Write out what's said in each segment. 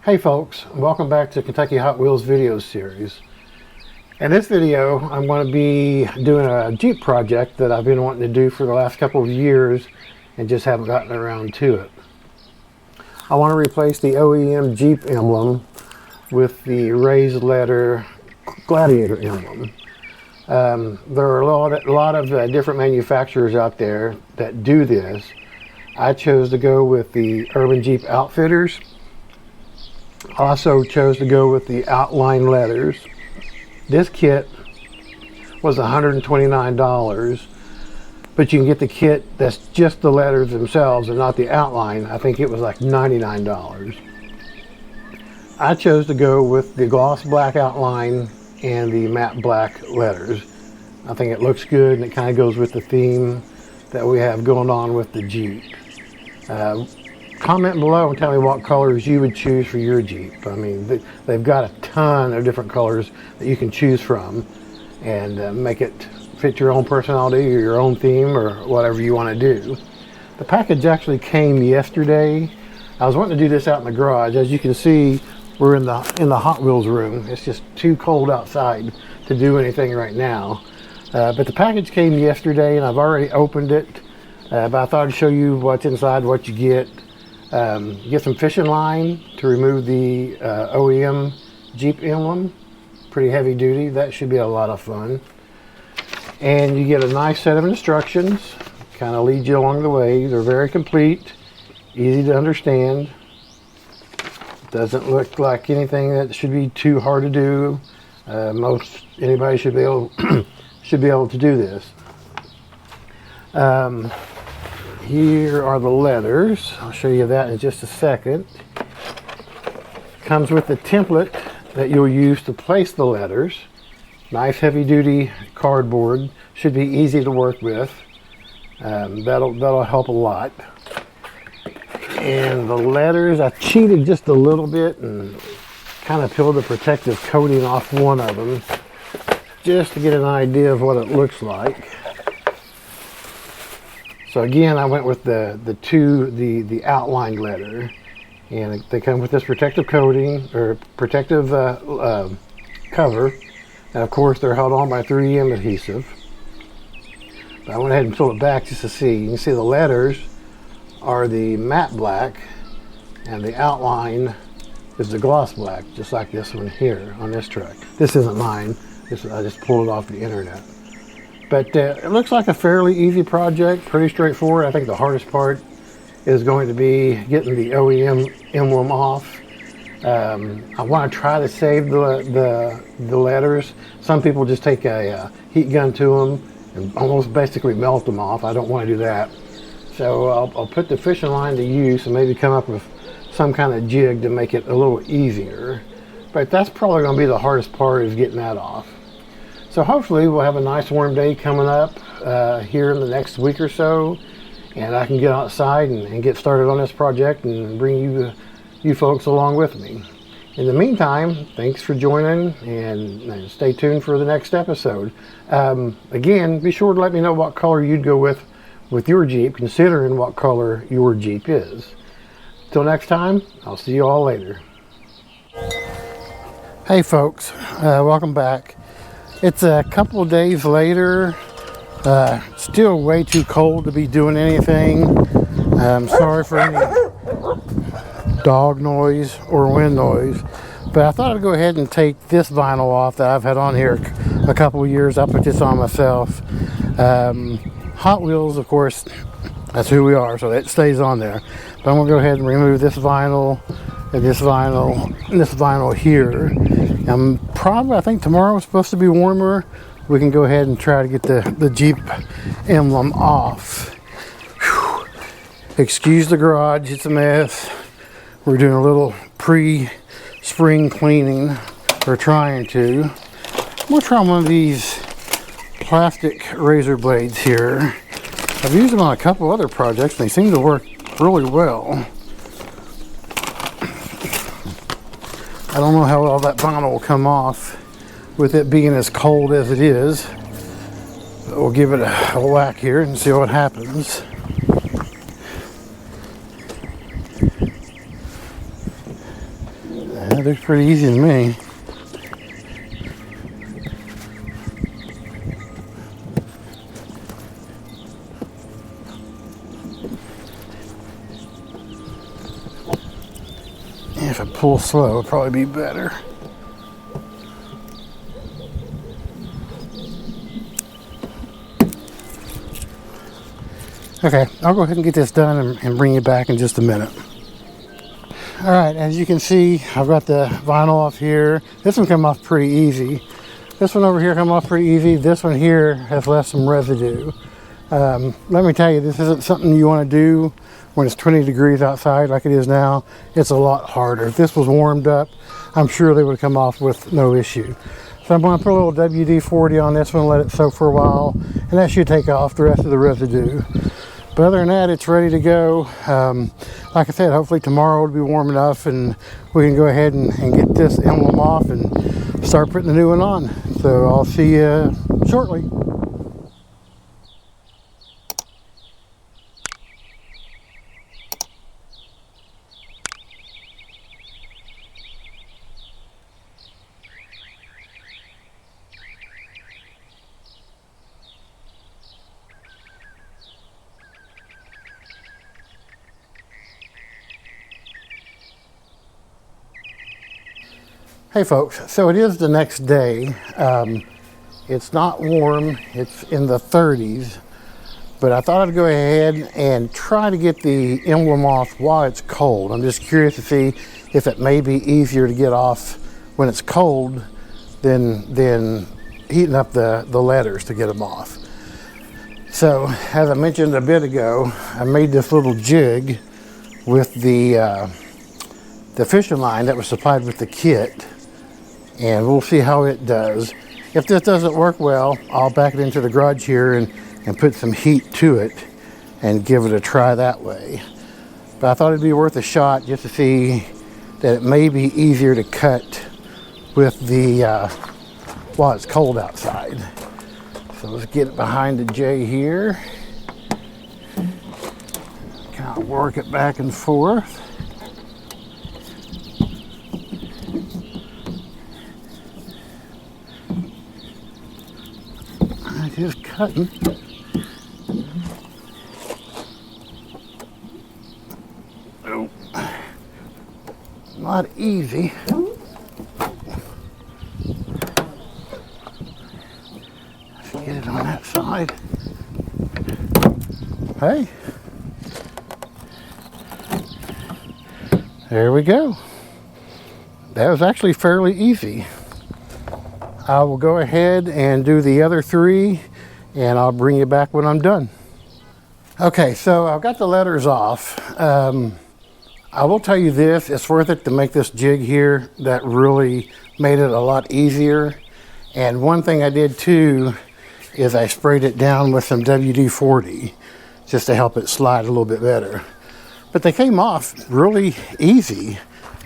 Hey folks, welcome back to Kentucky Hot Wheels video series. In this video, I'm going to be doing a Jeep project that I've been wanting to do for the last couple of years and just haven't gotten around to it. I want to replace the OEM Jeep emblem with the raised letter Gladiator emblem. There are a lot of different manufacturers out there that do this. I chose to go with the Urban Jeep Outfitters. Also chose to go with the outline letters. This kit was $129, but you can get the kit that's just the letters themselves and not the outline. I think it was like $99. I chose to go with the gloss black outline and the matte black letters. I think it looks good and it kind of goes with the theme that we have going on with the Jeep. Comment below and tell me what colors you would choose for your Jeep. I mean, they've got a ton of different colors that you can choose from and make it fit your own personality or your own theme or whatever you want to do. The package actually came yesterday. I was wanting to do this out in the garage. As you can see, we're in the Hot Wheels room. It's just too cold outside to do anything right now. But the package came yesterday and I've already opened it. But I thought I'd show you what's inside, what you get. You get some fishing line to remove the OEM Jeep emblem. Pretty heavy duty. That should be a lot of fun. And you get a nice set of instructions. Kind of lead you along the way. They're very complete, easy to understand. Doesn't look like anything that should be too hard to do. Anybody should be able to do this. Here are the letters. I'll show you that in just a second. Comes with the template that you'll use to place the letters. Nice heavy duty cardboard. Should be easy to work with. That'll help a lot. And the letters, I cheated just a little bit and kind of peeled the protective coating off one of them just to get an idea of what it looks like. So again, I went with the outline letter, and they come with this protective coating or protective cover, and of course they're held on by 3M adhesive. But I went ahead and pulled it back just to see. You can see the letters are the matte black, and the outline is the gloss black, just like this one here on this truck. This isn't mine. I just pulled it off the internet. But it looks like a fairly easy project, pretty straightforward. I think the hardest part is going to be getting the OEM emblem off. I want to try to save the letters. Some people just take a heat gun to them and almost basically melt them off. I don't want to do that. So I'll put the fishing line to use and maybe come up with some kind of jig to make it a little easier. But that's probably going to be the hardest part, is getting that off. So hopefully we'll have a nice warm day coming up here in the next week or so, and I can get outside and get started on this project and bring you folks along with me. In the meantime, thanks for joining, and stay tuned for the next episode. Again, be sure to let me know what color you'd go with your Jeep, considering what color your Jeep is. Till next time, I'll see you all later. Hey folks, welcome back. It's a couple of days later. Still way too cold to be doing anything. I'm sorry for any dog noise or wind noise, but I thought I'd go ahead and take this vinyl off that I've had on here a couple of years. I put this on myself. Hot Wheels, of course, that's who we are, so it stays on there. But I'm gonna go ahead and remove this vinyl and this vinyl here. I think tomorrow is supposed to be warmer. We can go ahead and try to get the Jeep emblem off. Whew. Excuse the garage, it's a mess. We're doing a little pre-spring cleaning, or trying to. I'm gonna try one of these plastic razor blades here. I've used them on a couple other projects and they seem to work really well. I don't know how all that vinyl will come off with it being as cold as it is. But we'll give it a whack here and see what happens. looks pretty easy to me. If I pull slow, it'll probably be better. Okay, I'll go ahead and get this done and bring you back in just a minute. All right, as you can see, I've got the vinyl off here. This one came off pretty easy. This one over here came off pretty easy. This one here has left some residue. Let me tell you, this isn't something you want to do when it's 20 degrees outside like it is now. It's a lot harder. If this was warmed up, I'm sure they would come off with no issue. So I'm going to put a little WD-40 on this one, let it soak for a while, and that should take off the rest of the residue. But other than that, it's ready to go. Like I said, hopefully tomorrow will be warm enough and we can go ahead and get this emblem off and start putting the new one on. So I'll see you shortly. Hey folks, so it is the next day. It's not warm, it's in the 30s, but I thought I'd go ahead and try to get the emblem off while it's cold. I'm just curious to see if it may be easier to get off when it's cold than heating up the letters to get them off. So, as I mentioned a bit ago, I made this little jig with the fishing line that was supplied with the kit. And we'll see how it does. If this doesn't work well, I'll back it into the garage here and put some heat to it and give it a try that way. But I thought it'd be worth a shot just to see that it may be easier to cut with the while it's cold outside. So let's get it behind the J here. Kind of work it back and forth. Just cutting. Oh, not easy. Let's get it on that side. Hey, there we go. That was actually fairly easy. I will go ahead and do the other three and I'll bring you back when I'm done. Okay, so I've got the letters off. I will tell you this, it's worth it to make this jig here. That really made it a lot easier. And one thing I did too is I sprayed it down with some WD-40 just to help it slide a little bit better. But they came off really easy.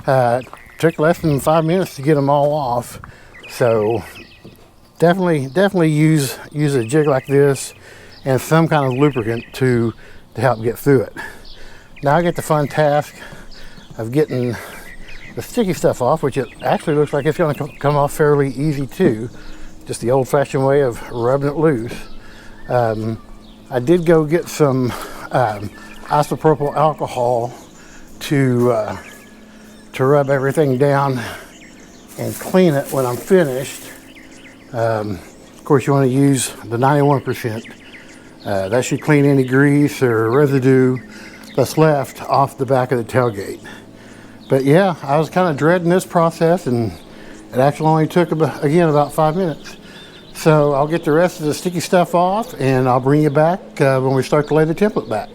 Took less than 5 minutes to get them all off. So definitely use a jig like this and some kind of lubricant to help get through it. Now I get the fun task of getting the sticky stuff off, which it actually looks like it's going to come off fairly easy too. Just the old-fashioned way of rubbing it loose. I did go get some isopropyl alcohol to rub everything down and clean it when I'm finished. Of course, you want to use the 91%. That should clean any grease or residue that's left off the back of the tailgate. But yeah, I was kind of dreading this process, and it actually only took about 5 minutes. So I'll get the rest of the sticky stuff off and I'll bring you back when we start to lay the template back.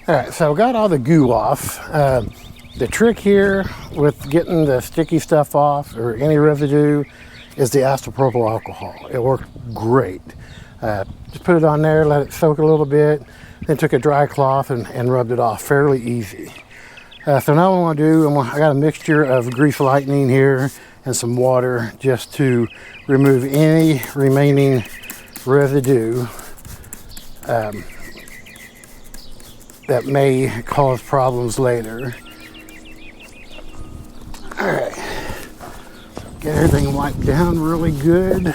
All right, so I got all the goo off. The trick here with getting the sticky stuff off or any residue is the isopropyl alcohol. It worked great. Just put it on there, let it soak a little bit, then took a dry cloth and rubbed it off fairly easy. So now what I'm gonna do, I got a mixture of grease lightning here and some water just to remove any remaining residue that may cause problems later. All right, get everything wiped down really good.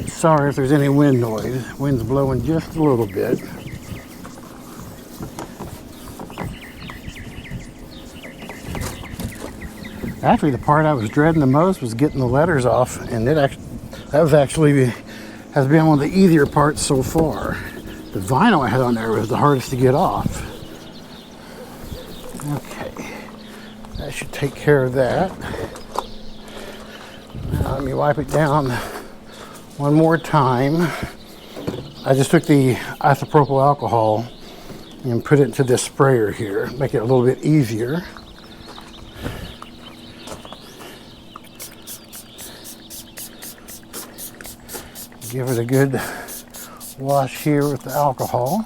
Sorry if there's any wind noise. Wind's blowing just a little bit. Actually, the part I was dreading the most was getting the letters off, and that has been one of the easier parts so far. The vinyl I had on there was the hardest to get off. Okay, that should take care of that. Now let me wipe it down one more time. I just took the isopropyl alcohol and put it into this sprayer here, make it a little bit easier. Give it a good wash here with the alcohol.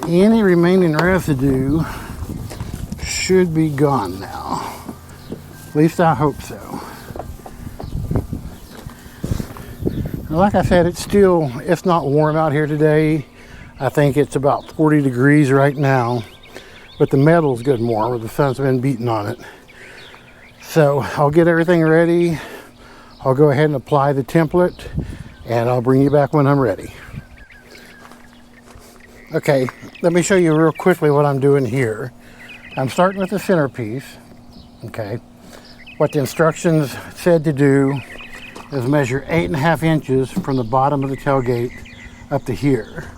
Any remaining residue should be gone now. At least I hope so. Like I said, it's not warm out here today. I think it's about 40 degrees right now, but the metal's good and warm where the sun's been beating on it. So I'll get everything ready. I'll go ahead and apply the template and I'll bring you back when I'm ready. Okay, let me show you real quickly what I'm doing here. I'm starting with the centerpiece, okay? What the instructions said to do is measure 8.5 inches from the bottom of the tailgate up to here.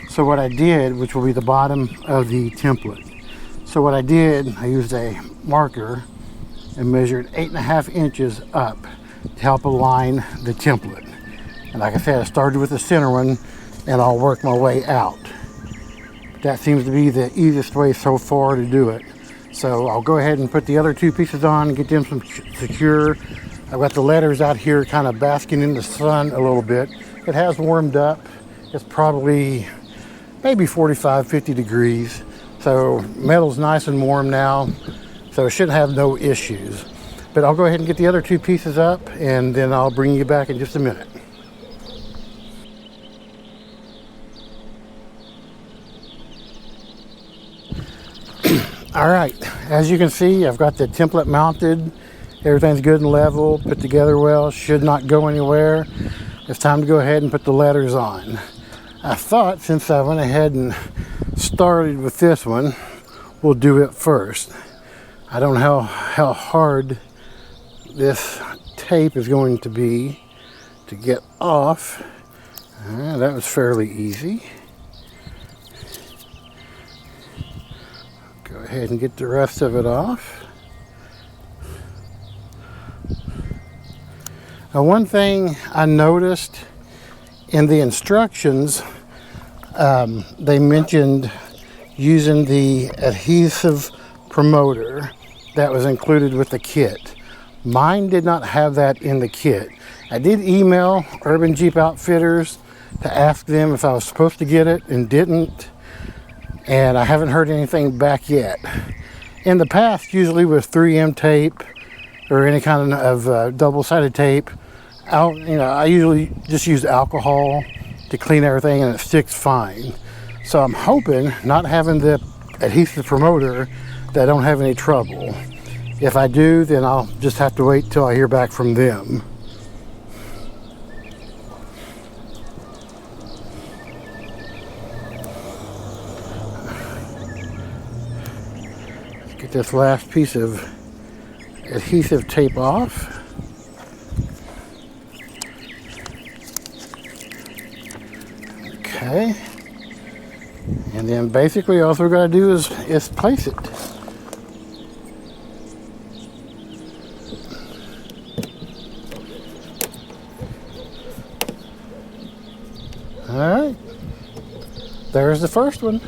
So what I did, which will be the bottom of the template. So what I did, I used a marker and measured 8.5 inches up to help align the template. And like I said, I started with the center one and I'll work my way out. That seems to be the easiest way so far to do it. So I'll go ahead and put the other two pieces on, get them secure. I've got the letters out here kind of basking in the sun a little bit. It has warmed up. It's probably maybe 45, 50 degrees. So metal's nice and warm now. So it should have no issues. But I'll go ahead and get the other two pieces up and then I'll bring you back in just a minute. All right, as you can see, I've got the template mounted. Everything's good and level, put together well, should not go anywhere. It's time to go ahead and put the letters on. I thought since I went ahead and started with this one, we'll do it first. I don't know how hard this tape is going to be to get off. That was fairly easy. Go ahead and get the rest of it off. Now, one thing I noticed in the instructions, they mentioned using the adhesive promoter that was included with the kit. Mine did not have that in the kit. I did email Urban Jeep Outfitters to ask them if I was supposed to get it and didn't, and I haven't heard anything back yet. In the past, usually with 3M tape or any kind of double-sided tape, I usually just use alcohol to clean everything and it sticks fine. So I'm hoping, not having the adhesive promoter, that I don't have any trouble. If I do, then I'll just have to wait till I hear back from them. Let's get this last piece of adhesive tape off. Okay. And then basically all we're going to do is place it. Alright, there's the first one.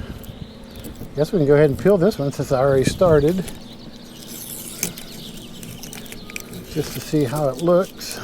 Guess we can go ahead and peel this one since I already started. Just to see how it looks.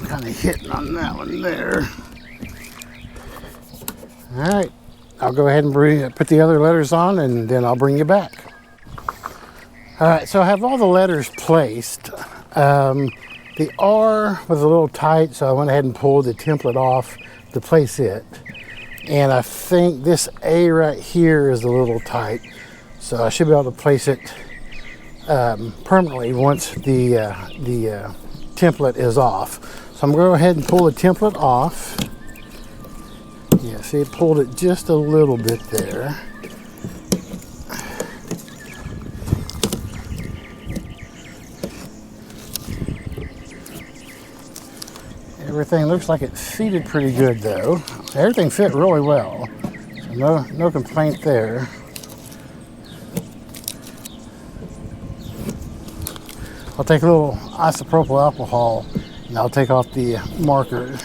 Kind of hitting on that one there. All right, I'll go ahead and put the other letters on, and then I'll bring you back. All right, so I have all the letters placed. The R was a little tight, so I went ahead and pulled the template off to place it. And I think this A right here is a little tight, so I should be able to place it permanently once the template is off. So I'm going to go ahead and pull the template off. Yeah, see, it pulled it just a little bit there. Everything looks like it seated pretty good though. Everything fit really well. So no complaint there. I'll take a little isopropyl alcohol and I'll take off the marker.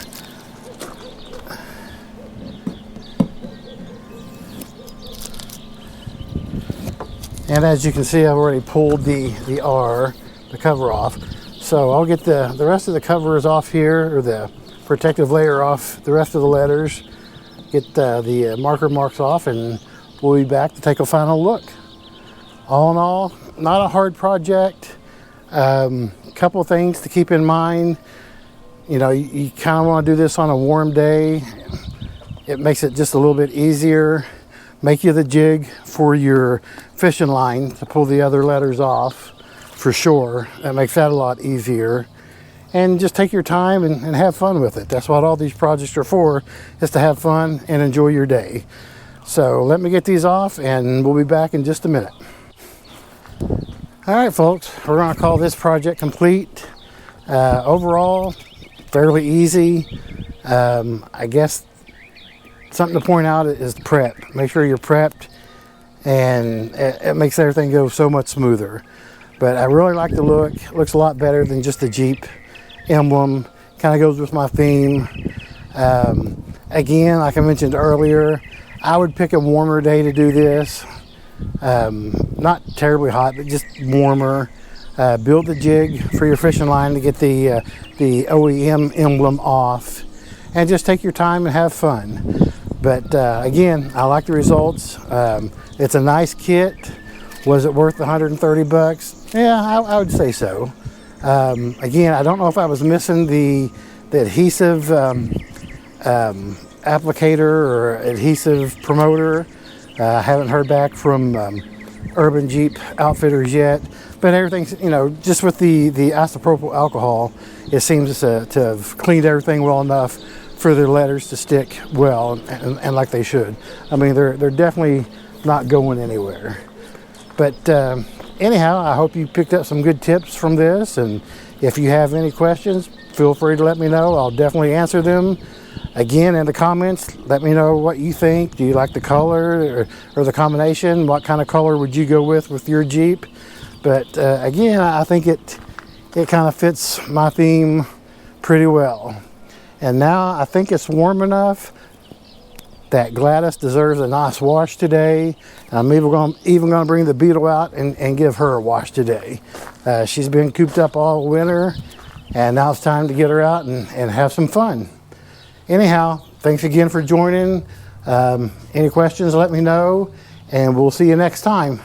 And as you can see, I've already pulled the R, the cover off. So I'll get the rest of the covers off here, or the protective layer off the rest of the letters, get the marker marks off, and we'll be back to take a final look. All in all, not a hard project. Couple of things to keep in mind. You know, you kind of want to do this on a warm day. It makes it just a little bit easier. Make you the jig for your fishing line to pull the other letters off, for sure. That makes that a lot easier. And just take your time and have fun with it. That's what all these projects are for, is to have fun and enjoy your day. So let me get these off and we'll be back in just a minute. All right, folks, we're going to call this project complete. Overall, fairly easy. I guess something to point out is prep. Make sure you're prepped, and it makes everything go so much smoother. But I really like the look. It looks a lot better than just the Jeep emblem. Kind of goes with my theme. Again, like I mentioned earlier, I would pick a warmer day to do this. Not terribly hot, but just warmer. Build the jig for your fishing line to get the OEM emblem off, and just take your time and have fun. But again, I like the results. It's a nice kit. Was it worth the 130 bucks? Yeah, I would say so. Again, I don't know if I was missing the adhesive applicator or adhesive promoter. I haven't heard back from Urban Jeep Outfitters yet, but everything's, you know, just with the isopropyl alcohol, it seems to have cleaned everything well enough for the letters to stick well and like they should. I mean, they're definitely not going anywhere. But anyhow, I hope you picked up some good tips from this, and if you have any questions, feel free to let me know. I'll definitely answer them. Again, in the comments, let me know what you think. Do you like the color or the combination? What kind of color would you go with your Jeep? But again, I think it kind of fits my theme pretty well. And now I think it's warm enough that Gladys deserves a nice wash today. I'm even going to bring the Beetle out and give her a wash today. She's been cooped up all winter, and now it's time to get her out and have some fun. Anyhow, thanks again for joining. Any questions, let me know, and we'll see you next time.